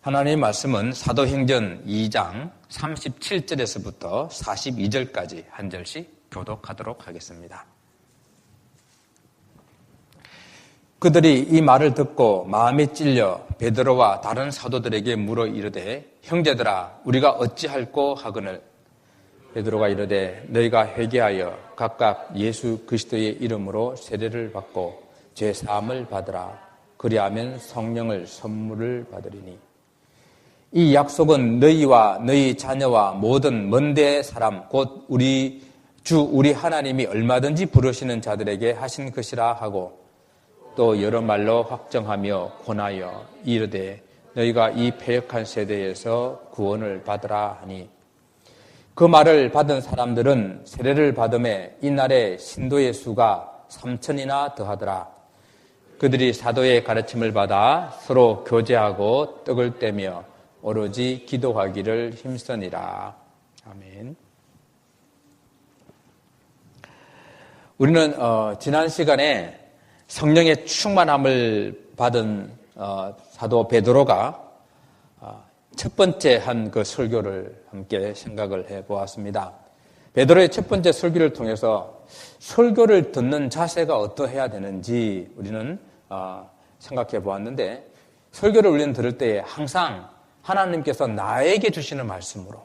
하나님의 말씀은 사도행전 2장 37절에서부터 42절까지 한 절씩 교독하도록 하겠습니다. 그들이 이 말을 듣고 마음에 찔려 베드로와 다른 사도들에게 물어 이르되 형제들아 우리가 어찌할꼬 하거늘 베드로가 이르되 너희가 회개하여 각각 예수 그리스도의 이름으로 세례를 받고 죄 사함을 받으라. 그리하면 성령을 선물을 받으리니 이 약속은 너희와 너희 자녀와 모든 먼 데 사람 곧 우리 주 우리 하나님이 얼마든지 부르시는 자들에게 하신 것이라 하고 또 여러 말로 확정하며 권하여 이르되 너희가 이 패역한 세대에서 구원을 받으라 하니 그 말을 받은 사람들은 세례를 받음에 이날에 신도의 수가 3,000이나 더하더라. 그들이 사도의 가르침을 받아 서로 교제하고 떡을 떼며 오로지 기도하기를 힘쓰니라. 아멘. 우리는 지난 시간에 성령의 충만함을 받은 사도 베드로가 첫 번째 한 그 설교를 함께 생각을 해보았습니다. 베드로의 첫 번째 설교를 통해서 설교를 듣는 자세가 어떠해야 되는지 우리는 생각해 보았는데 설교를 우리는 들을 때 항상 하나님께서 나에게 주시는 말씀으로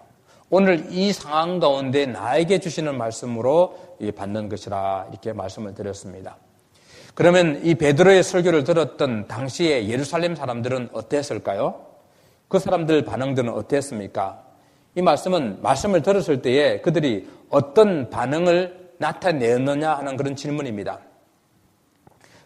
오늘 이 상황 가운데 나에게 주시는 말씀으로 받는 것이라 이렇게 말씀을 드렸습니다. 그러면 이 베드로의 설교를 들었던 당시의 예루살렘 사람들은 어땠을까요? 그 사람들 반응들은 어땠습니까? 이 말씀을 들었을 때에 그들이 어떤 반응을 나타내느냐 하는 그런 질문입니다.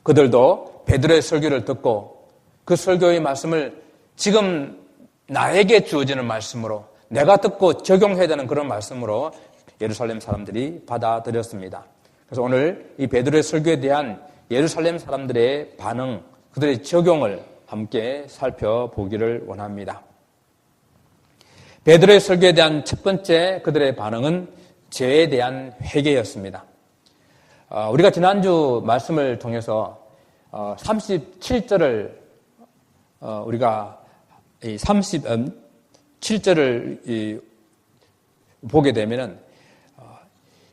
그들도 베드로의 설교를 듣고 그 설교의 말씀을 지금 나에게 주어지는 말씀으로 내가 듣고 적용해야 되는 그런 말씀으로 예루살렘 사람들이 받아들였습니다. 그래서 오늘 이 베드로의 설교에 대한 예루살렘 사람들의 반응, 그들의 적용을 함께 살펴보기를 원합니다. 베드로의 설교에 대한 첫 번째 그들의 반응은 죄에 대한 회개였습니다. 우리가 지난주 말씀을 통해서 37절을 우리가 37절을 보게 되면은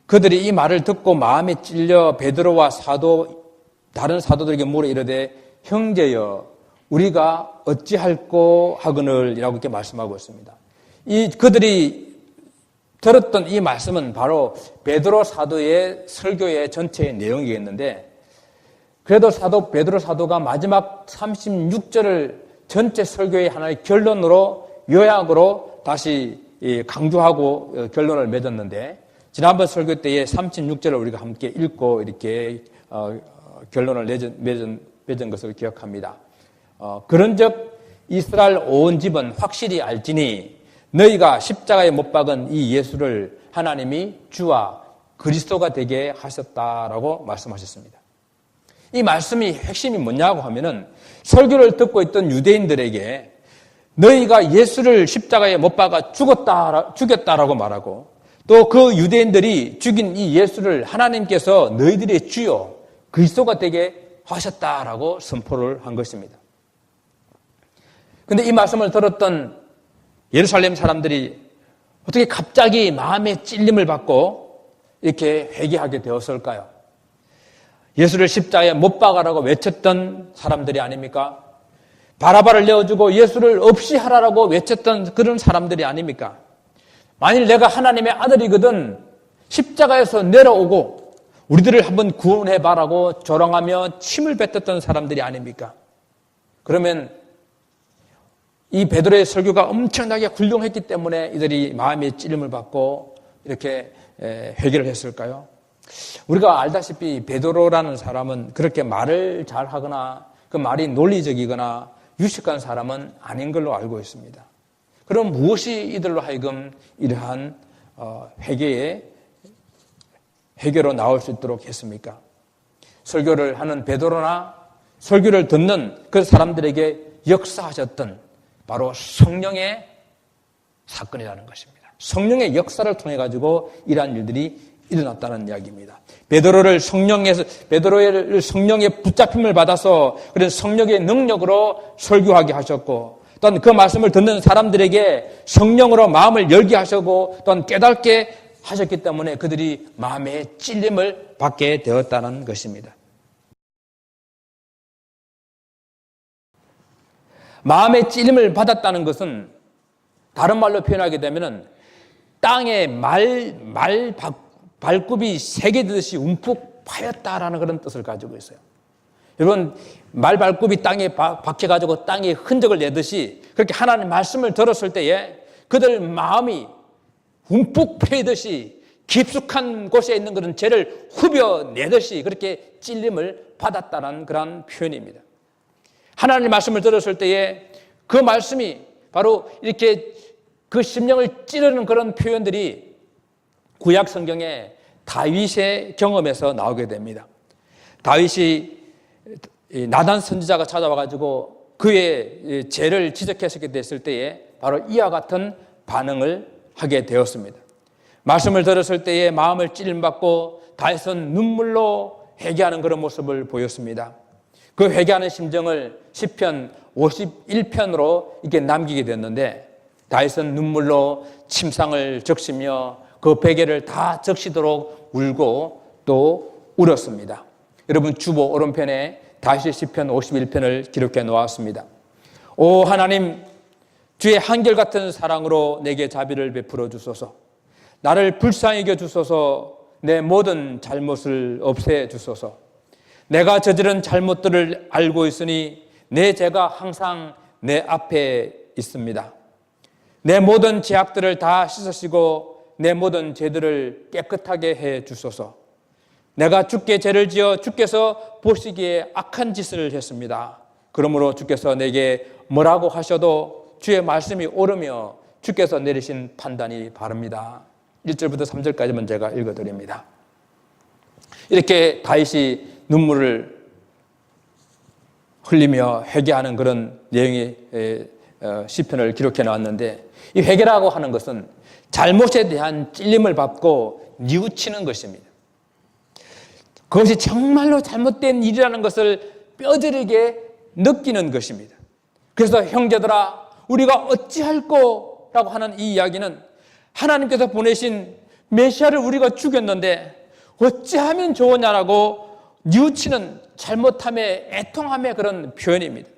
그들이 이 말을 듣고 마음에 찔려 베드로와 다른 사도들에게 물어 이르되 형제여 우리가 어찌할꼬 하거늘 이라고 이렇게 말씀하고 있습니다. 그들이 들었던 이 말씀은 바로 베드로 사도의 설교의 전체의 내용이겠는데 그래도 베드로 사도가 마지막 36절을 전체 설교의 하나의 결론으로 요약으로 다시 강조하고 결론을 맺었는데 지난번 설교 때에 36절을 우리가 함께 읽고 이렇게 결론을 맺은 것을 기억합니다. 그런즉 이스라엘 온 집은 확실히 알지니 너희가 십자가에 못 박은 이 예수를 하나님이 주와 그리스도가 되게 하셨다라고 말씀하셨습니다. 이 말씀이 핵심이 뭐냐고 하면은 설교를 듣고 있던 유대인들에게 너희가 예수를 십자가에 못 박아 죽였다라고 말하고 또 그 유대인들이 죽인 이 예수를 하나님께서 너희들의 주요 그리스도가 되게 하셨다라고 선포를 한 것입니다. 그런데 이 말씀을 들었던 예루살렘 사람들이 어떻게 갑자기 마음의 찔림을 받고 이렇게 회개하게 되었을까요? 예수를 십자가에 못 박아라고 외쳤던 사람들이 아닙니까? 바라바를 내어주고 예수를 없이 하라라고 외쳤던 그런 사람들이 아닙니까? 만일 내가 하나님의 아들이거든 십자가에서 내려오고 우리들을 한번 구원해봐라고 조롱하며 침을 뱉었던 사람들이 아닙니까? 그러면 이 베드로의 설교가 엄청나게 훌륭했기 때문에 이들이 마음의 찔림을 받고 이렇게 회개를 했을까요? 우리가 알다시피 베드로라는 사람은 그렇게 말을 잘하거나 그 말이 논리적이거나 유식한 사람은 아닌 걸로 알고 있습니다. 그럼 무엇이 이들로 하여금 이러한 회개로 나올 수 있도록 했습니까? 설교를 하는 베드로나 설교를 듣는 그 사람들에게 역사하셨던 바로 성령의 사건이라는 것입니다. 성령의 역사를 통해 가지고 이러한 일들이 일어났다는 이야기입니다. 베드로를 성령의 붙잡힘을 받아서 그런 성령의 능력으로 설교하게 하셨고 또한 그 말씀을 듣는 사람들에게 성령으로 마음을 열게 하시고 또한 깨닫게 하셨기 때문에 그들이 마음의 찔림을 받게 되었다는 것입니다. 마음의 찔림을 받았다는 것은 다른 말로 표현하게 되면 땅에 발굽이 새겨지듯이 움푹 파였다라는 그런 뜻을 가지고 있어요. 여러분, 말 발굽이 땅에 박혀가지고 땅에 흔적을 내듯이 그렇게 하나님의 말씀을 들었을 때에 그들 마음이 움푹 패이듯이 깊숙한 곳에 있는 그런 죄를 후벼내듯이 그렇게 찔림을 받았다는 그런 표현입니다. 하나님의 말씀을 들었을 때에 그 말씀이 바로 이렇게 그 심령을 찌르는 그런 표현들이 구약 성경에 다윗의 경험에서 나오게 됩니다. 다윗이 나단 선지자가 찾아와가지고 그의 죄를 지적했었게 됐을 때에 바로 이와 같은 반응을 하게 되었습니다. 말씀을 들었을 때에 마음을 찔림받고 다윗은 눈물로 회개하는 그런 모습을 보였습니다. 그 회개하는 심정을 시편 51편으로 이렇게 남기게 됐는데 다윗은 눈물로 침상을 적시며 그 베개를 다 적시도록 울고 또 울었습니다. 여러분, 주보 오른편에 다윗의 시편 51편을 기록해 놓았습니다. 오 하나님, 주의 한결같은 사랑으로 내게 자비를 베풀어 주소서. 나를 불쌍히 여겨 주소서. 내 모든 잘못을 없애 주소서. 내가 저지른 잘못들을 알고 있으니 내 죄가 항상 내 앞에 있습니다. 내 모든 죄악들을 다 씻으시고 내 모든 죄들을 깨끗하게 해 주소서. 내가 주께 죄를 지어 주께서 보시기에 악한 짓을 했습니다. 그러므로 주께서 내게 뭐라고 하셔도 주의 말씀이 옳으며 주께서 내리신 판단이 바릅니다. 1절부터 3절까지만 제가 읽어드립니다. 이렇게 다윗이 눈물을 흘리며 회개하는 그런 내용의 시편을 기록해 나왔는데, 이 회개라고 하는 것은 잘못에 대한 찔림을 받고 뉘우치는 것입니다. 그것이 정말로 잘못된 일이라는 것을 뼈저리게 느끼는 것입니다. 그래서 형제들아 우리가 어찌할꼬 라고 하는 이 이야기는 하나님께서 보내신 메시아를 우리가 죽였는데 어찌하면 좋으냐라고 뉘우치는 잘못함의 애통함의 그런 표현입니다.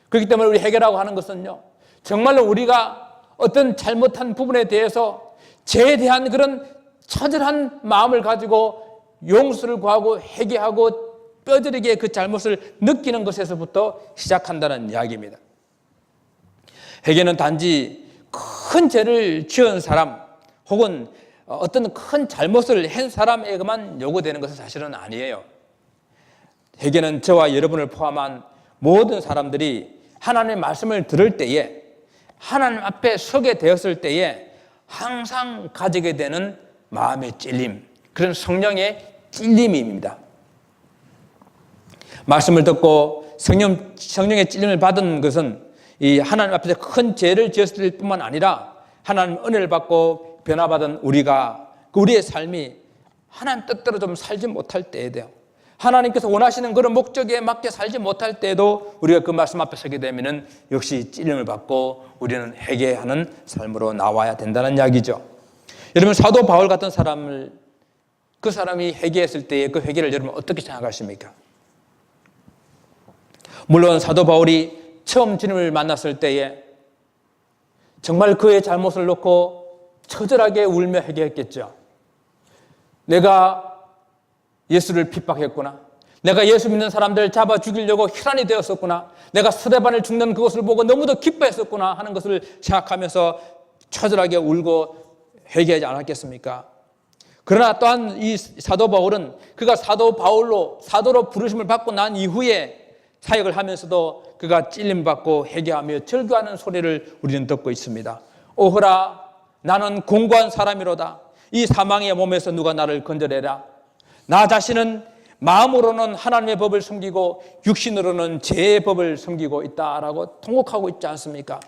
그렇기 때문에 우리 회개라고 하는 것은요, 정말로 우리가 어떤 잘못한 부분에 대해서 죄에 대한 그런 처절한 마음을 가지고 용서를 구하고 회개하고 뼈저리게 그 잘못을 느끼는 것에서부터 시작한다는 이야기입니다. 회개는 단지 큰 죄를 지은 사람 혹은 어떤 큰 잘못을 한 사람에게만 요구되는 것은 사실은 아니에요. 회개는 저와 여러분을 포함한 모든 사람들이 하나님의 말씀을 들을 때에, 하나님 앞에 서게 되었을 때에 항상 가지게 되는 마음의 찔림, 그런 성령의 찔림입니다. 말씀을 듣고 성령의 찔림을 받은 것은 이 하나님 앞에서 큰 죄를 지었을 뿐만 아니라 하나님 은혜를 받고 변화받은 우리의 삶이 하나님 뜻대로 좀 살지 못할 때에 돼요. 하나님께서 원하시는 그런 목적에 맞게 살지 못할 때에도 우리가 그 말씀 앞에 서게 되면 역시 찔림을 받고 우리는 회개하는 삶으로 나와야 된다는 이야기죠. 여러분, 사도 바울 같은 사람을, 그 사람이 회개했을 때의 그 회개를 여러분 어떻게 생각하십니까? 물론 사도 바울이 처음 주님을 만났을 때에 정말 그의 잘못을 놓고 처절하게 울며 회개했겠죠. 내가 예수를 핍박했구나. 내가 예수 믿는 사람들 잡아 죽이려고 혈안이 되었었구나. 내가 스데반을 죽는 그것을 보고 너무도 기뻐했었구나 하는 것을 생각하면서 처절하게 울고 회개하지 않았겠습니까? 그러나 또한 이 사도 바울은 그가 사도로 부르심을 받고 난 이후에 사역을 하면서도 그가 찔림받고 회개하며 절규하는 소리를 우리는 듣고 있습니다. 오호라, 나는 공고한 사람이로다. 이 사망의 몸에서 누가 나를 건져내라. 나 자신은 마음으로는 하나님의 법을 숨기고 육신으로는 죄의 법을 숨기고 있다라고 통곡하고 있지 않습니까?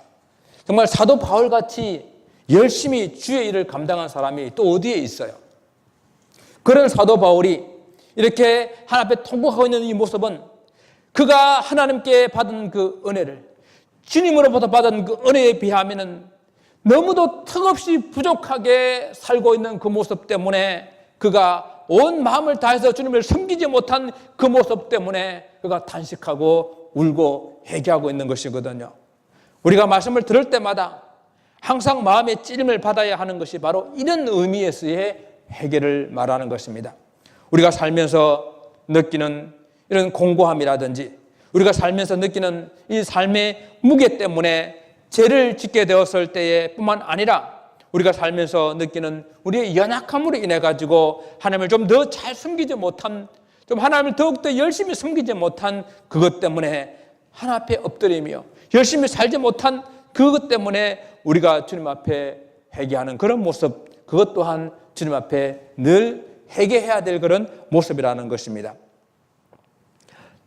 정말 사도 바울같이 열심히 주의 일을 감당한 사람이 또 어디에 있어요? 그런 사도 바울이 이렇게 하나님 앞에 통곡하고 있는 이 모습은 그가 하나님께 받은 그 은혜를, 주님으로부터 받은 그 은혜에 비하면 너무도 턱없이 부족하게 살고 있는 그 모습 때문에 그가 온 마음을 다해서 주님을 섬기지 못한 그 모습 때문에 그가 탄식하고 울고 회개하고 있는 것이거든요. 우리가 말씀을 들을 때마다 항상 마음의 찔림을 받아야 하는 것이 바로 이런 의미에서의 회개를 말하는 것입니다. 우리가 살면서 느끼는 이런 공고함이라든지 우리가 살면서 느끼는 이 삶의 무게 때문에 죄를 짓게 되었을 때에 뿐만 아니라 우리가 살면서 느끼는 우리의 연약함으로 인해 가지고 하나님을 좀 더 잘 섬기지 못한, 좀 하나님을 더욱더 열심히 섬기지 못한 그것 때문에 하나님 앞에 엎드리며 열심히 살지 못한 그것 때문에 우리가 주님 앞에 회개하는 그런 모습, 그것 또한 주님 앞에 늘 회개해야 될 그런 모습이라는 것입니다.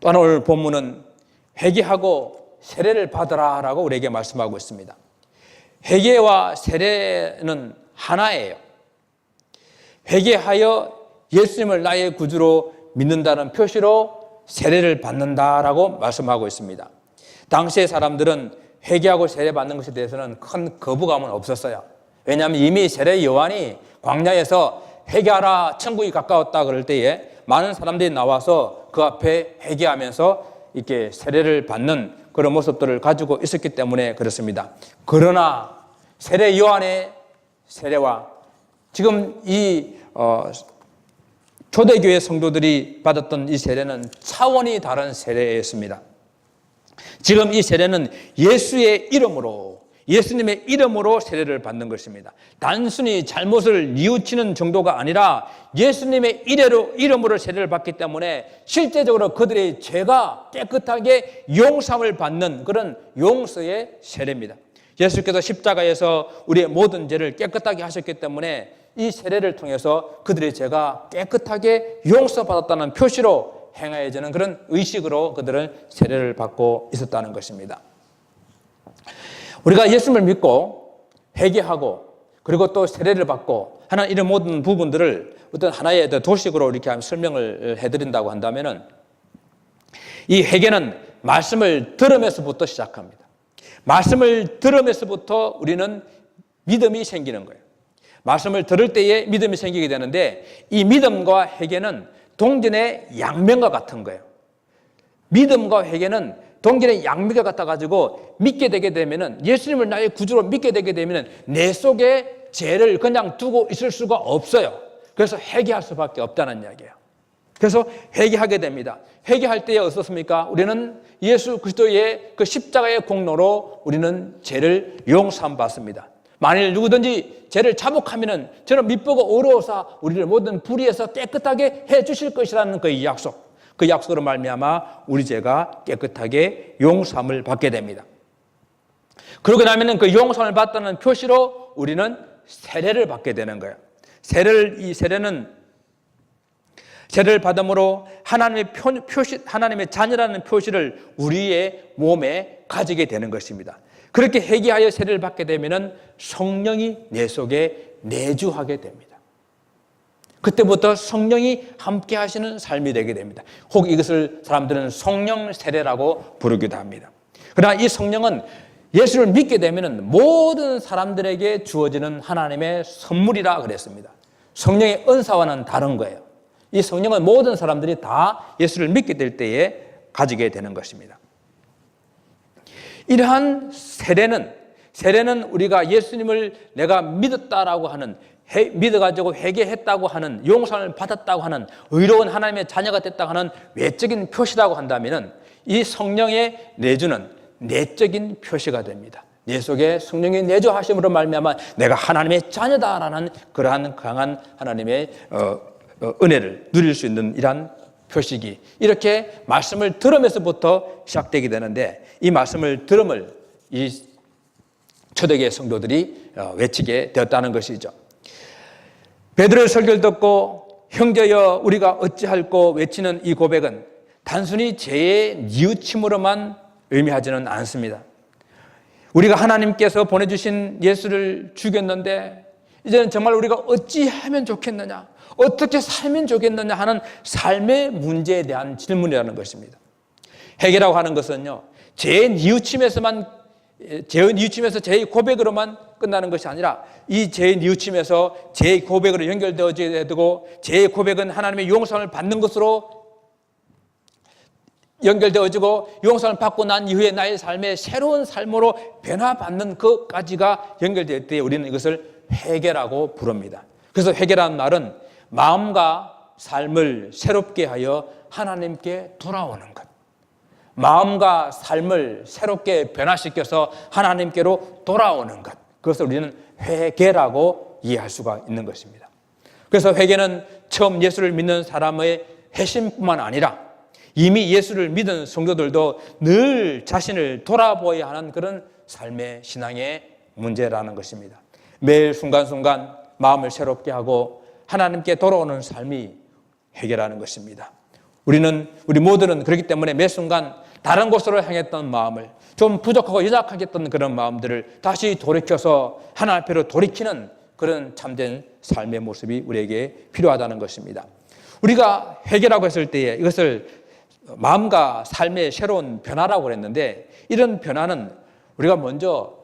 또한 오늘 본문은 회개하고 세례를 받으라라고 우리에게 말씀하고 있습니다. 회개와 세례는 하나예요. 회개하여 예수님을 나의 구주로 믿는다는 표시로 세례를 받는다라고 말씀하고 있습니다. 당시의 사람들은 회개하고 세례 받는 것에 대해서는 큰 거부감은 없었어요. 왜냐하면 이미 세례 요한이 광야에서 회개하라 천국이 가까웠다 그럴 때에 많은 사람들이 나와서 그 앞에 회개하면서 이렇게 세례를 받는 그런 모습들을 가지고 있었기 때문에 그렇습니다. 그러나 세례 요한의 세례와 지금 이 초대교회 성도들이 받았던 이 세례는 차원이 다른 세례였습니다. 지금 이 세례는 예수의 이름으로, 예수님의 이름으로 세례를 받는 것입니다. 단순히 잘못을 뉘우치는 정도가 아니라 예수님의 이름으로 세례를 받기 때문에 실제적으로 그들의 죄가 깨끗하게 용서함을 받는 그런 용서의 세례입니다. 예수께서 십자가에서 우리의 모든 죄를 깨끗하게 하셨기 때문에 이 세례를 통해서 그들의 죄가 깨끗하게 용서받았다는 표시로 행하여지는 그런 의식으로 그들은 세례를 받고 있었다는 것입니다. 우리가 예수님을 믿고 회개하고 그리고 또 세례를 받고 하는 이런 모든 부분들을 어떤 하나의 도식으로 이렇게 설명을 해드린다고 한다면은 이 회개는 말씀을 들으면서부터 시작합니다. 말씀을 들으면서부터 우리는 믿음이 생기는 거예요. 말씀을 들을 때에 믿음이 생기게 되는데 이 믿음과 회개는 동전의 양면과 같은 거예요. 믿음과 회개는 동전의 양면과 같아가지고 믿게 되게 되면은 예수님을 나의 구주로 믿게 되게 되면은 내 속에 죄를 그냥 두고 있을 수가 없어요. 그래서 회개할 수밖에 없다는 이야기예요. 그래서 회개하게 됩니다. 회개할 때에 어떻습니까? 우리는 예수 그리스도의 그 십자가의 공로로 우리는 죄를 용서함 받습니다. 만일 누구든지 죄를 자복하면은 저는 미쁘고 어려워서 우리를 모든 불의에서 깨끗하게 해 주실 것이라는 그 약속. 그 약속으로 말미암아 우리 죄가 깨끗하게 용서함을 받게 됩니다. 그러고 나면은 그 용서함을 받다는 표시로 우리는 세례를 받게 되는 거예요. 이 세례를 받음으로 하나님의 자녀라는 표시를 우리의 몸에 가지게 되는 것입니다. 그렇게 회개하여 세례를 받게 되면은 성령이 내 속에 내주하게 됩니다. 그때부터 성령이 함께 하시는 삶이 되게 됩니다. 혹 이것을 사람들은 성령 세례라고 부르기도 합니다. 그러나 이 성령은 예수를 믿게 되면 모든 사람들에게 주어지는 하나님의 선물이라 그랬습니다. 성령의 은사와는 다른 거예요. 이 성령은 모든 사람들이 다 예수를 믿게 될 때에 가지게 되는 것입니다. 이러한 세례는 우리가 예수님을 내가 믿었다라고 하는, 믿어가지고 회개했다고 하는, 용서를 받았다고 하는, 의로운 하나님의 자녀가 됐다고 하는 외적인 표시라고 한다면 이 성령의 내주는 내적인 표시가 됩니다. 내 속에 성령의 내주하심으로 말미암아 내가 하나님의 자녀다라는 그러한 강한 하나님의 은혜를 누릴 수 있는 이러한 표시기, 이렇게 말씀을 들으면서부터 시작되게 되는데 이 말씀을 들음을 이 초대교회 성도들이 외치게 되었다는 것이죠. 베드로의 설교를 듣고 형제여 우리가 어찌할꼬 외치는 이 고백은 단순히 죄의 뉘우침으로만 의미하지는 않습니다. 우리가 하나님께서 보내주신 예수를 죽였는데 이제는 정말 우리가 어찌하면 좋겠느냐, 어떻게 살면 좋겠느냐 하는 삶의 문제에 대한 질문이라는 것입니다. 회개라고 하는 것은요, 죄의 뉘우침에서만 죄의 뉘우침에서 죄의 고백으로만 끝나는 것이 아니라 이 죄의 뉘우침에서 죄의 고백으로 연결되어져야 되고 죄의 고백은 하나님의 용서를 받는 것으로 연결되어지고 용서를 받고 난 이후에 나의 삶에 새로운 삶으로 변화받는 것까지가 연결될 때 우리는 이것을 회개라고 부릅니다. 그래서 회개라는 말은 마음과 삶을 새롭게 하여 하나님께 돌아오는 것, 마음과 삶을 새롭게 변화시켜서 하나님께로 돌아오는 것, 그것을 우리는 회개라고 이해할 수가 있는 것입니다. 그래서 회개는 처음 예수를 믿는 사람의 회심뿐만 아니라 이미 예수를 믿은 성도들도 늘 자신을 돌아보아야 하는 그런 삶의 신앙의 문제라는 것입니다. 매일 순간순간 마음을 새롭게 하고 하나님께 돌아오는 삶이 회개라는 것입니다. 우리 모두는 그렇기 때문에 매 순간 다른 곳으로 향했던 마음을, 좀 부족하고 연약하겠던 그런 마음들을 다시 돌이켜서 하나님 앞으로 돌이키는 그런 참된 삶의 모습이 우리에게 필요하다는 것입니다. 우리가 회개라고 했을 때에 이것을 마음과 삶의 새로운 변화라고 그랬는데, 이런 변화는 우리가 먼저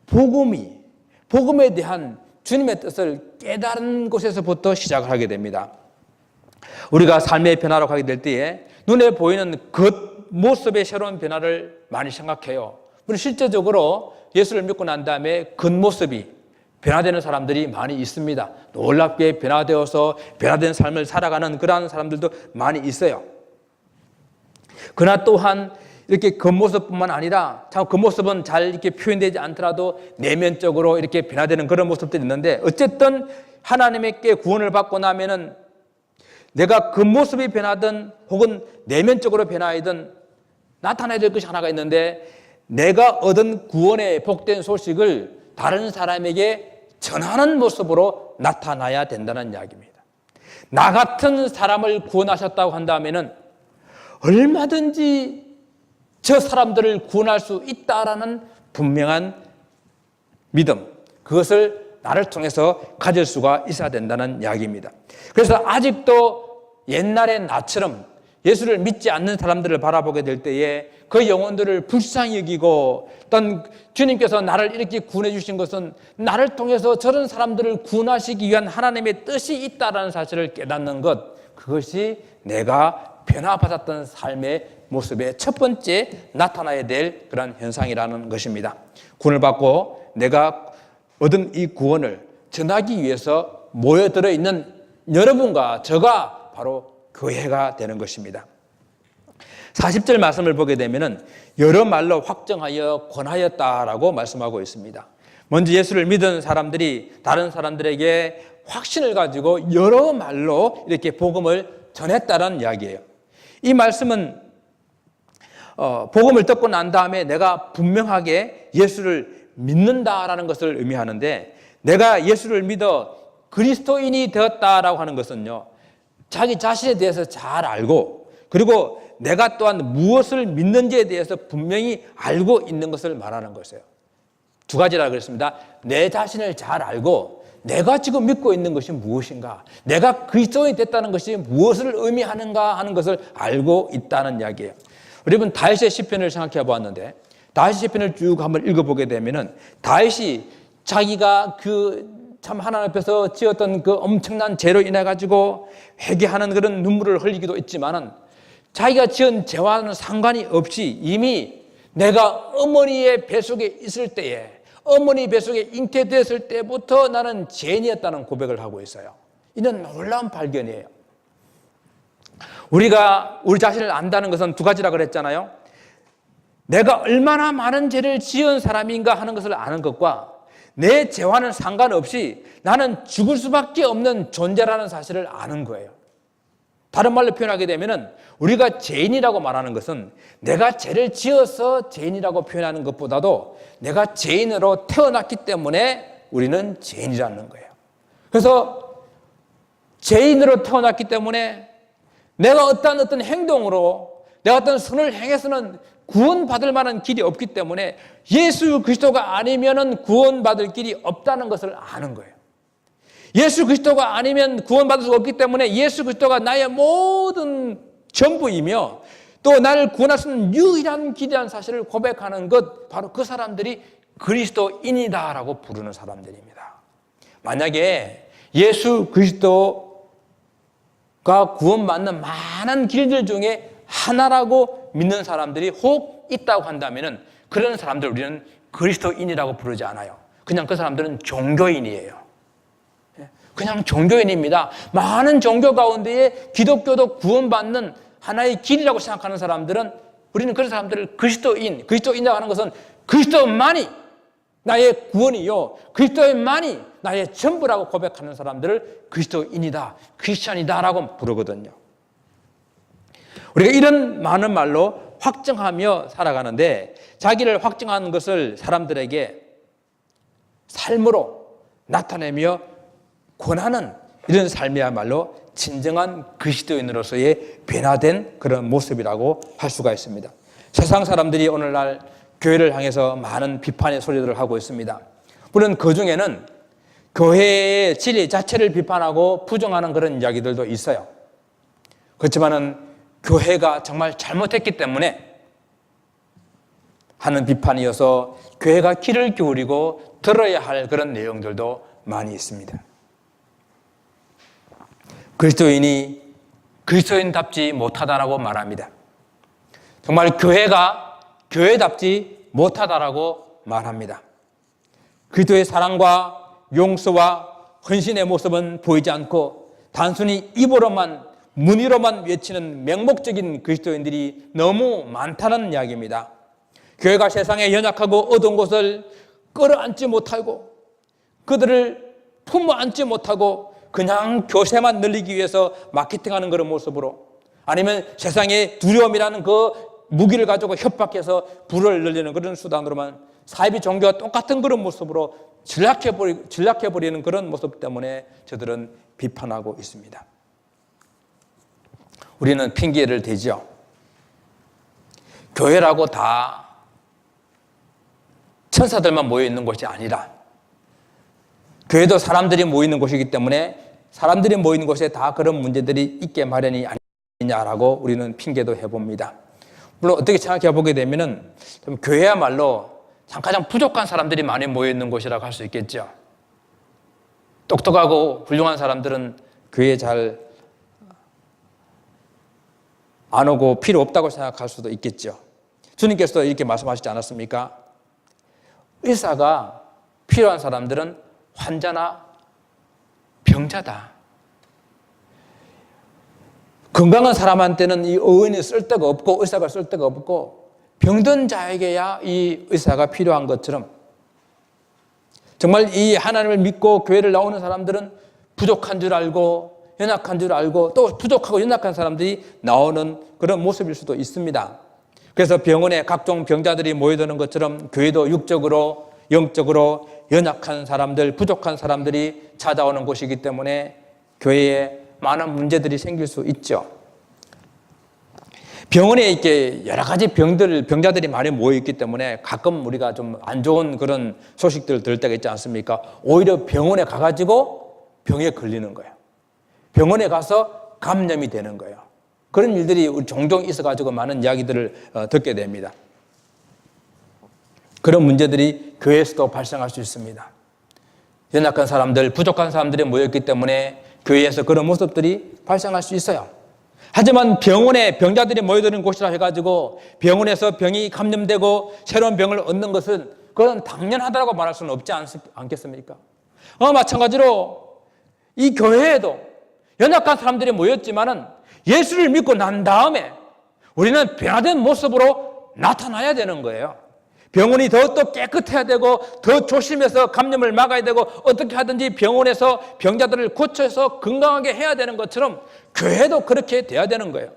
복음에 대한 주님의 뜻을 깨달은 곳에서부터 시작을 하게 됩니다. 우리가 삶의 변화라고 하게 될 때에 눈에 보이는 겉모습의 새로운 변화를 많이 생각해요. 물론 실제적으로 예수를 믿고 난 다음에 겉모습이 변화되는 사람들이 많이 있습니다. 놀랍게 변화되어서 변화된 삶을 살아가는 그러한 사람들도 많이 있어요. 그러나 또한 이렇게 겉모습뿐만 아니라 참 겉모습은 잘 이렇게 표현되지 않더라도 내면적으로 이렇게 변화되는 그런 모습들이 있는데, 어쨌든 하나님께 구원을 받고 나면은 내가 겉모습이 변하든 혹은 내면적으로 변화하든 나타나야 될 것이 하나가 있는데, 내가 얻은 구원의 복된 소식을 다른 사람에게 전하는 모습으로 나타나야 된다는 이야기입니다. 나 같은 사람을 구원하셨다고 한다면은 얼마든지 저 사람들을 구원할 수 있다라는 분명한 믿음, 그것을 나를 통해서 가질 수가 있어야 된다는 이야기입니다. 그래서 아직도 옛날의 나처럼 예수를 믿지 않는 사람들을 바라보게 될 때에 그 영혼들을 불쌍히 여기고, 어떤 주님께서 나를 이렇게 구원해 주신 것은 나를 통해서 저런 사람들을 구원하시기 위한 하나님의 뜻이 있다라는 사실을 깨닫는 것, 그것이 내가 변화받았던 삶의 모습의 첫 번째 나타나야 될 그런 현상이라는 것입니다. 구원을 받고 내가 얻은 이 구원을 전하기 위해서 모여들어 있는 여러분과 저가 바로 교회가 되는 것입니다. 40절 말씀을 보게 되면 여러 말로 확정하여 권하였다라고 말씀하고 있습니다. 먼저 예수를 믿은 사람들이 다른 사람들에게 확신을 가지고 여러 말로 이렇게 복음을 전했다는 이야기예요. 이 말씀은 복음을 듣고 난 다음에 내가 분명하게 예수를 믿는다라는 것을 의미하는데, 내가 예수를 믿어 그리스도인이 되었다라고 하는 것은요, 자기 자신에 대해서 잘 알고, 그리고 내가 또한 무엇을 믿는지에 대해서 분명히 알고 있는 것을 말하는 것이에요. 두 가지라 그랬습니다. 내 자신을 잘 알고 내가 지금 믿고 있는 것이 무엇인가, 내가 그리스도인이 됐다는 것이 무엇을 의미하는가 하는 것을 알고 있다는 이야기예요. 여러분, 다윗의 시편을 생각해 보았는데, 다윗의 시편을 쭉 한번 읽어보게 되면은 다윗이 자기가 참 하나님 앞에서 지었던 그 엄청난 죄로 인해 가지고 회개하는 그런 눈물을 흘리기도 했지만은, 자기가 지은 죄와는 상관이 없이 이미 내가 어머니의 뱃속에 있을 때에, 어머니 뱃속에 잉태됐을 때부터 나는 죄인이었다는 고백을 하고 있어요. 이는 놀라운 발견이에요. 우리가 우리 자신을 안다는 것은 두 가지라 그랬잖아요. 내가 얼마나 많은 죄를 지은 사람인가 하는 것을 아는 것과 내 죄와는 상관없이 나는 죽을 수밖에 없는 존재라는 사실을 아는 거예요. 다른 말로 표현하게 되면은 우리가 죄인이라고 말하는 것은 내가 죄를 지어서 죄인이라고 표현하는 것보다도 내가 죄인으로 태어났기 때문에 우리는 죄인이라는 거예요. 그래서 죄인으로 태어났기 때문에 내가 어떤 행동으로 내가 어떤 선을 행해서는 구원받을 만한 길이 없기 때문에 예수 그리스도가 아니면은 구원받을 길이 없다는 것을 아는 거예요. 예수 그리스도가 아니면 구원받을 수 없기 때문에 예수 그리스도가 나의 모든 전부이며 또 나를 구원할 수 있는 유일한 기대한 사실을 고백하는 것, 바로 그 사람들이 그리스도인이다라고 부르는 사람들입니다. 만약에 예수 그리스도가 구원받는 많은 길들 중에 하나라고 믿는 사람들이 혹 있다고 한다면 그런 사람들 우리는 그리스도인이라고 부르지 않아요. 그냥 그 사람들은 종교인이에요. 그냥 종교인입니다. 많은 종교 가운데에 기독교도 구원받는 하나의 길이라고 생각하는 사람들은 우리는 그런 사람들을 그리스도인이라고 하는 것은 그리스도만이 나의 구원이요, 그리스도만이 나의 전부라고 고백하는 사람들을 그리스도인이다, 크리스찬이다라고 부르거든요. 우리가 이런 많은 말로 확증하며 살아가는데 자기를 확증하는 것을 사람들에게 삶으로 나타내며 권하는 이런 삶이야말로 진정한 그리스도인으로서의 변화된 그런 모습이라고 할 수가 있습니다. 세상 사람들이 오늘날 교회를 향해서 많은 비판의 소리들을 하고 있습니다. 물론 그 중에는 교회의 진리 자체를 비판하고 부정하는 그런 이야기들도 있어요. 그렇지만은 교회가 정말 잘못했기 때문에 하는 비판이어서 교회가 귀를 기울이고 들어야 할 그런 내용들도 많이 있습니다. 그리스도인이 그리스도인답지 못하다라고 말합니다. 정말 교회가 교회답지 못하다라고 말합니다. 그리스도의 사랑과 용서와 헌신의 모습은 보이지 않고 단순히 입으로만 문의로만 외치는 맹목적인 그리스도인들이 너무 많다는 이야기입니다. 교회가 세상에 연약하고 어두운 곳을 끌어안지 못하고 그들을 품어 안지 못하고 그냥 교세만 늘리기 위해서 마케팅하는 그런 모습으로, 아니면 세상의 두려움이라는 그 무기를 가지고 협박해서 불을 늘리는 그런 수단으로만 사이비 종교와 똑같은 그런 모습으로 전락해버리는 그런 모습 때문에 저들은 비판하고 있습니다. 우리는 핑계를 대죠. 교회라고 다 천사들만 모여있는 곳이 아니라 교회도 사람들이 모이는 곳이기 때문에 사람들이 모이는 곳에 다 그런 문제들이 있게 마련이 아니냐라고 우리는 핑계도 해봅니다. 물론 어떻게 생각해 보게 되면은 좀 교회야말로 가장 부족한 사람들이 많이 모여있는 곳이라고 할 수 있겠죠. 똑똑하고 훌륭한 사람들은 교회에 잘 안 오고 필요 없다고 생각할 수도 있겠죠. 주님께서도 이렇게 말씀하시지 않았습니까? 의사가 필요한 사람들은 환자나 병자다. 건강한 사람한테는 이 의원이 쓸데가 없고 의사가 쓸데가 없고 병든 자에게야 이 의사가 필요한 것처럼 정말 이 하나님을 믿고 교회를 나오는 사람들은 부족한 줄 알고 연약한 줄 알고 또 부족하고 연약한 사람들이 나오는 그런 모습일 수도 있습니다. 그래서 병원에 각종 병자들이 모여드는 것처럼 교회도 육적으로 영적으로 연약한 사람들, 부족한 사람들이 찾아오는 곳이기 때문에 교회에 많은 문제들이 생길 수 있죠. 병원에 이렇게 여러 가지 병자들이 많이 모여있기 때문에 가끔 우리가 좀 안 좋은 그런 소식들을 들을 때가 있지 않습니까? 오히려 병원에 가가지고 병에 걸리는 거예요. 병원에 가서 감염이 되는 거예요. 그런 일들이 종종 있어가지고 많은 이야기들을 듣게 됩니다. 그런 문제들이 교회에서도 발생할 수 있습니다. 연약한 사람들, 부족한 사람들이 모였기 때문에 교회에서 그런 모습들이 발생할 수 있어요. 하지만 병원에 병자들이 모여드는 곳이라 해가지고 병원에서 병이 감염되고 새로운 병을 얻는 것은 그건 당연하다고 말할 수는 없지 않겠습니까? 마찬가지로 이 교회에도 연약한 사람들이 모였지만은 예수를 믿고 난 다음에 우리는 변화된 모습으로 나타나야 되는 거예요. 병원이 더 깨끗해야 되고 더 조심해서 감염을 막아야 되고 어떻게 하든지 병원에서 병자들을 고쳐서 건강하게 해야 되는 것처럼 교회도 그렇게 돼야 되는 거예요.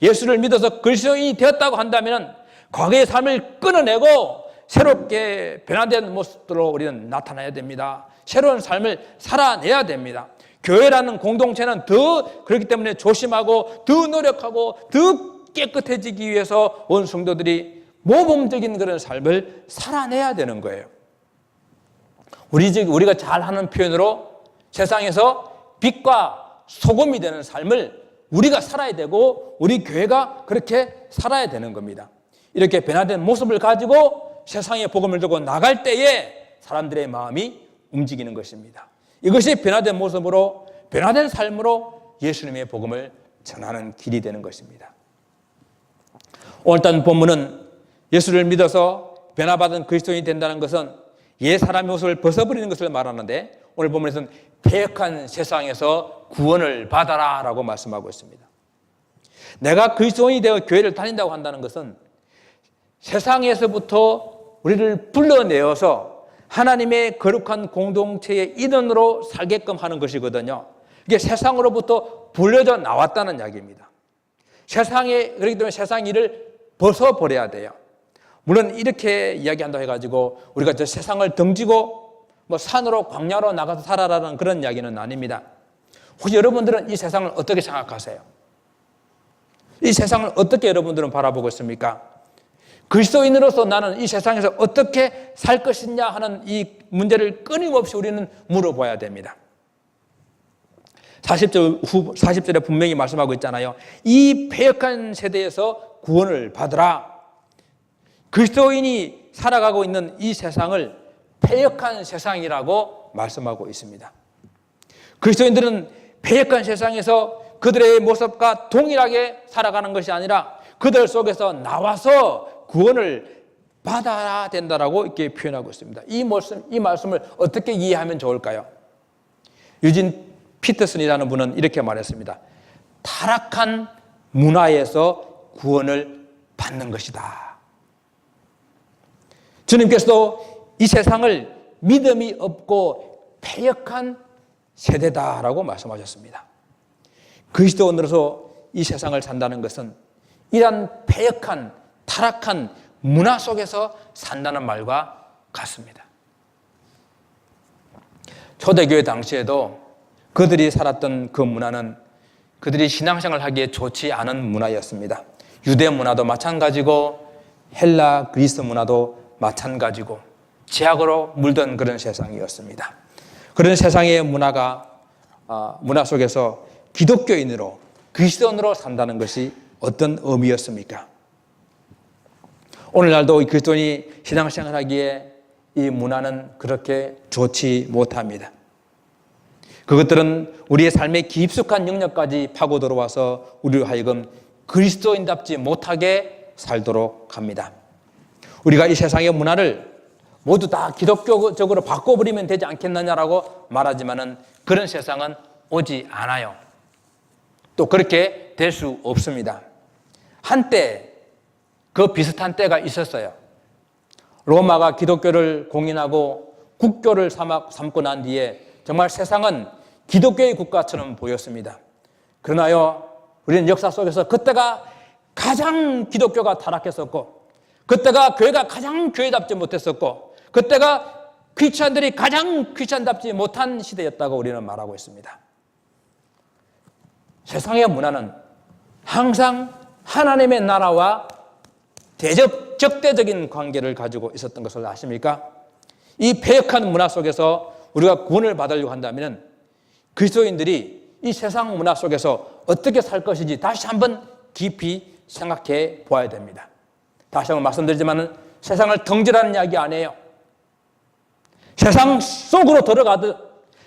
예수를 믿어서 그리스도인이 되었다고 한다면 과거의 삶을 끊어내고 새롭게 변화된 모습으로 우리는 나타나야 됩니다. 새로운 삶을 살아내야 됩니다. 교회라는 공동체는 더 그렇기 때문에 조심하고 더 노력하고 더 깨끗해지기 위해서 온 성도들이 모범적인 그런 삶을 살아내야 되는 거예요. 우리가 잘 하는 표현으로 세상에서 빛과 소금이 되는 삶을 우리가 살아야 되고 우리 교회가 그렇게 살아야 되는 겁니다. 이렇게 변화된 모습을 가지고 세상에 복음을 들고 나갈 때에 사람들의 마음이 움직이는 것입니다. 이것이 변화된 모습으로, 변화된 삶으로 예수님의 복음을 전하는 길이 되는 것입니다. 오늘단 본문은 예수를 믿어서 변화받은 그리스도인이 된다는 것은 옛 사람의 모습을 벗어버리는 것을 말하는데, 오늘 본문에서는 패역한 세상에서 구원을 받아라 라고 말씀하고 있습니다. 내가 그리스도인이 되어 교회를 다닌다고 한다는 것은 세상에서부터 우리를 불러내어서 하나님의 거룩한 공동체의 인원으로 살게끔 하는 것이거든요. 이게 세상으로부터 불려져 나왔다는 이야기입니다. 그렇기 때문에 세상 일을 벗어버려야 돼요. 물론 이렇게 이야기한다고 해가지고 우리가 저 세상을 등지고 산으로 광야로 나가서 살아라는 그런 이야기는 아닙니다. 혹시 여러분들은 이 세상을 어떻게 생각하세요? 이 세상을 어떻게 여러분들은 바라보고 있습니까? 그리스도인으로서 나는 이 세상에서 어떻게 살 것이냐 하는 이 문제를 끊임없이 우리는 물어봐야 됩니다. 40절에 분명히 말씀하고 있잖아요. 이 패역한 세대에서 구원을 받으라. 그리스도인이 살아가고 있는 이 세상을 패역한 세상이라고 말씀하고 있습니다. 그리스도인들은 패역한 세상에서 그들의 모습과 동일하게 살아가는 것이 아니라 그들 속에서 나와서 구원을 받아야 된다라고 이렇게 표현하고 있습니다. 이 말씀을 어떻게 이해하면 좋을까요? 유진 피터슨이라는 분은 이렇게 말했습니다. 타락한 문화에서 구원을 받는 것이다. 주님께서도 이 세상을 믿음이 없고 패역한 세대다라고 말씀하셨습니다. 그리스도인으로서 이 세상을 산다는 것은 이러한 패역한 타락한 문화 속에서 산다는 말과 같습니다. 초대교회 당시에도 그들이 살았던 그 문화는 그들이 신앙생활을 하기에 좋지 않은 문화였습니다. 유대 문화도 마찬가지고 헬라 그리스 문화도 마찬가지고 죄악으로 물든 그런 세상이었습니다. 그런 세상의 문화 속에서 기독교인으로 그리스도인으로 산다는 것이 어떤 의미였습니까? 오늘날도 그리스도인이 신앙생활하기에 이 문화는 그렇게 좋지 못합니다. 그것들은 우리의 삶에 깊숙한 영역까지 파고 들어와서 우리로 하여금 그리스도인답지 못하게 살도록 합니다. 우리가 이 세상의 문화를 모두 다 기독교적으로 바꿔버리면 되지 않겠느냐라고 말하지만은 그런 세상은 오지 않아요. 또 그렇게 될 수 없습니다. 한때 그 비슷한 때가 있었어요. 로마가 기독교를 공인하고 국교를 삼고 난 뒤에 정말 세상은 기독교의 국가처럼 보였습니다. 그러나요, 우리는 역사 속에서 그때가 가장 기독교가 타락했었고, 그때가 교회가 가장 교회답지 못했었고, 그때가 크리스찬들이 가장 크리스찬답지 못한 시대였다고 우리는 말하고 있습니다. 세상의 문화는 항상 하나님의 나라와 적대적인 관계를 가지고 있었던 것을 아십니까? 이 패역한 문화 속에서 우리가 구원을 받으려고 한다면 그리스도인들이 이 세상 문화 속에서 어떻게 살 것인지 다시 한번 깊이 생각해 보아야 됩니다. 다시 한번 말씀드리지만 세상을 등지라는 이야기 아니에요. 세상 속으로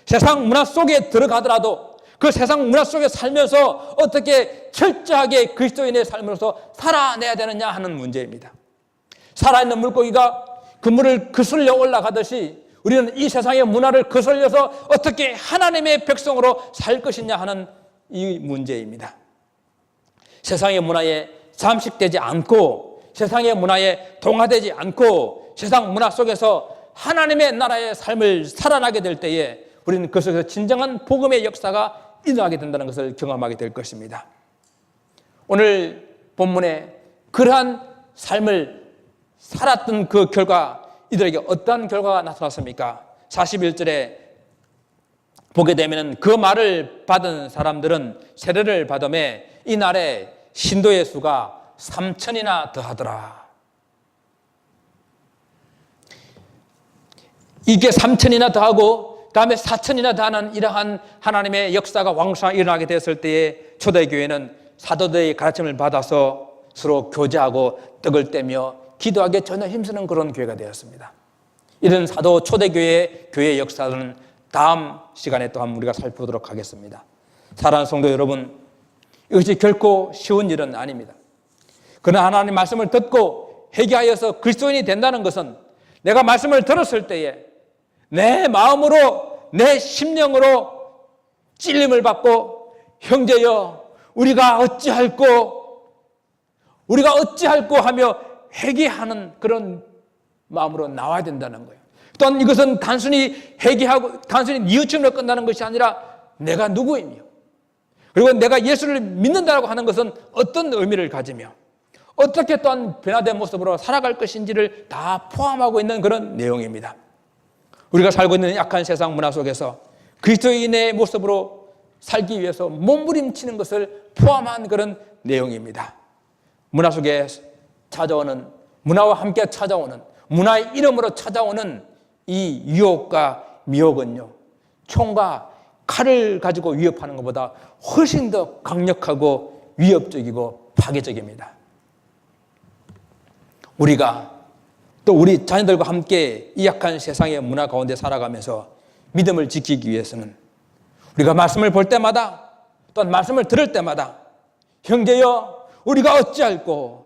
세상 문화 속에 들어가더라도 그 세상 문화 속에 살면서 어떻게 철저하게 그리스도인의 삶으로서 살아내야 되느냐 하는 문제입니다. 살아있는 물고기가 그물을 거슬려 올라가듯이 우리는 이 세상의 문화를 거슬려서 어떻게 하나님의 백성으로 살 것이냐 하는 이 문제입니다. 세상의 문화에 잠식되지 않고 세상의 문화에 동화되지 않고 세상 문화 속에서 하나님의 나라의 삶을 살아나게 될 때에 우리는 그 속에서 진정한 복음의 역사가 일어나게 된다는 것을 경험하게 될 것입니다. 오늘 본문에 그러한 삶을 살았던 그 결과, 이들에게 어떠한 결과가 나타났습니까? 41절에 보게 되면 그 말을 받은 사람들은 세례를 받음에 이날에 신도의 수가 3,000이나 더하더라. 이게 3,000이나 더하고 다음에 4천이나 다는 이러한 하나님의 역사가 왕성하게 일어나게 되었을 때에 초대교회는 사도들의 가르침을 받아서 서로 교제하고 떡을 떼며 기도하기에 전혀 힘쓰는 그런 교회가 되었습니다. 이런 사도 초대교회의 교회 역사는 다음 시간에 또 한번 우리가 살펴보도록 하겠습니다. 사랑하는 성도 여러분, 이것이 결코 쉬운 일은 아닙니다. 그러나 하나님 말씀을 듣고 회개하여서 그리스도인이 된다는 것은 내가 말씀을 들었을 때에 내 마음으로 내 심령으로 찔림을 받고 형제여 우리가 어찌할꼬 하며 회개하는 그런 마음으로 나와야 된다는 거예요. 또한 이것은 단순히 회개하고 단순히 뉘우침으로 끝나는 것이 아니라 내가 누구이며 그리고 내가 예수를 믿는다고 하는 것은 어떤 의미를 가지며 어떻게 또한 변화된 모습으로 살아갈 것인지를 다 포함하고 있는 그런 내용입니다. 우리가 살고 있는 약한 세상 문화 속에서 그리스도인의 모습으로 살기 위해서 몸부림치는 것을 포함한 그런 내용입니다. 문화 속에 찾아오는, 문화와 함께 찾아오는, 문화의 이름으로 찾아오는 이 유혹과 미혹은요, 총과 칼을 가지고 위협하는 것보다 훨씬 더 강력하고 위협적이고 파괴적입니다. 우리가 또 우리 자녀들과 함께 이 약한 세상의 문화 가운데 살아가면서 믿음을 지키기 위해서는 우리가 말씀을 볼 때마다 또한 말씀을 들을 때마다 형제여 우리가 어찌할꼬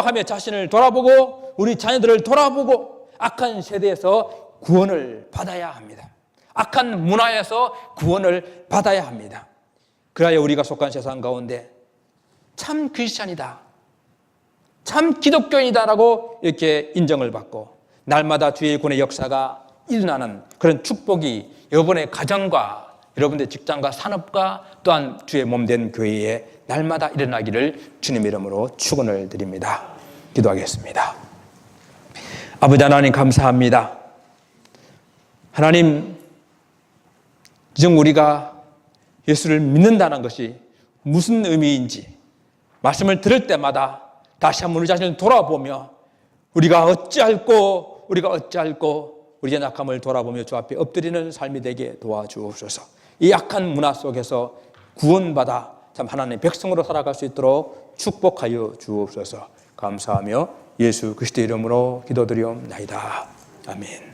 하며 자신을 돌아보고 우리 자녀들을 돌아보고 악한 세대에서 구원을 받아야 합니다. 악한 문화에서 구원을 받아야 합니다. 그래야 우리가 속한 세상 가운데 참 크리스찬이다, 참 기독교인이다라고 이렇게 인정을 받고 날마다 주의 구원의 역사가 일어나는 그런 축복이 여러분의 가정과 여러분의 직장과 산업과 또한 주의 몸된 교회에 날마다 일어나기를 주님 이름으로 축원을 드립니다. 기도하겠습니다. 아버지 하나님 감사합니다. 하나님, 지금 우리가 예수를 믿는다는 것이 무슨 의미인지 말씀을 들을 때마다 다시 한번 우리 자신을 돌아보며 우리가 어찌할꼬 우리의 약함을 돌아보며 주 앞에 엎드리는 삶이 되게 도와주옵소서. 이 약한 문화 속에서 구원받아 참 하나님의 백성으로 살아갈 수 있도록 축복하여 주옵소서. 감사하며 예수 그리스도의 이름으로 기도드리옵나이다. 아멘.